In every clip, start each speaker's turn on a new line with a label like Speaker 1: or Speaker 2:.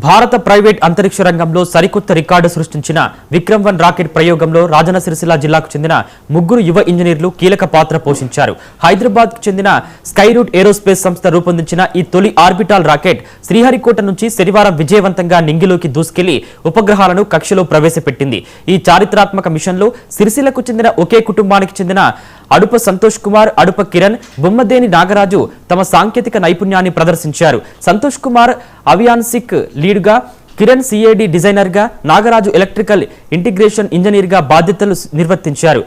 Speaker 1: భారత ప్రైవేట్ అంతరిక్ష రంగంలో సరికొత్త రికార్డు సృష్టించిన విక్రమ్-1 రాకెట్ ప్రయోగంలో రాజన్న సిరిసిల్ల జిల్లాకు చెందిన ముగ్గురు యువ ఇంజనీర్లు కీలక పాత్ర పోషించారు. హైదరాబాద్కు చెందిన స్కైరూట్ ఏరోస్పేస్ సంస్థ రూపొందించిన ఈ తొలి ఆర్బిటాల్ రాకెట్ శ్రీహరికోట నుంచి శనివారం విజయవంతంగా నింగిలోకి దూసుకెళ్లి ఉపగ్రహాలను కక్షలో ప్రవేశపెట్టింది. ఈ చారిత్రాత్మక మిషన్లో సిరిసిల్లకు చెందిన ఒకే కుటుంబానికి చెందిన అడుప సంతోష్ కుమార్, అడుప కిరణ్, బొమ్మదేని నాగరాజు తమ సాంకేతిక నైపుణ్యాన్ని ప్రదర్శించారు. సంతోష్ కుమార్ అవియాన్సిక్ లీడ్గా, కిరణ్ సిఏడి డిజైనర్గా, నాగరాజు ఎలక్ట్రికల్ ఇంటిగ్రేషన్ ఇంజనీర్గా బాధ్యతలు నిర్వర్తించారు.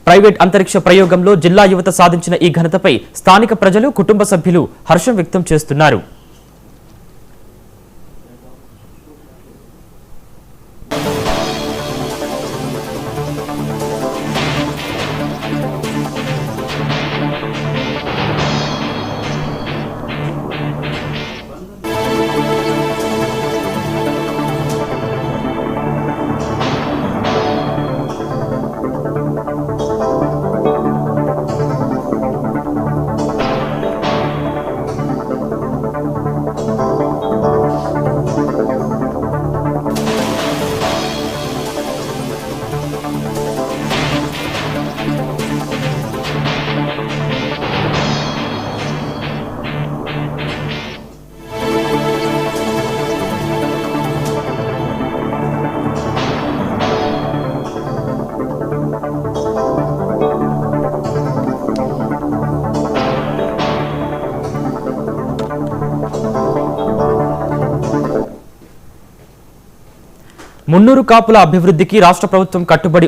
Speaker 1: ప్రైవేట్ అంతరిక్ష ప్రయోగంలో జిల్లా యువత సాధించిన ఈ ఘనతపై స్థానిక ప్రజలు, కుటుంబ సభ్యులు హర్షం వ్యక్తం చేస్తున్నారు. మున్నూరు కాపుల అభివృద్ధికి రాష్ట్ర ప్రభుత్వం కట్టుబడి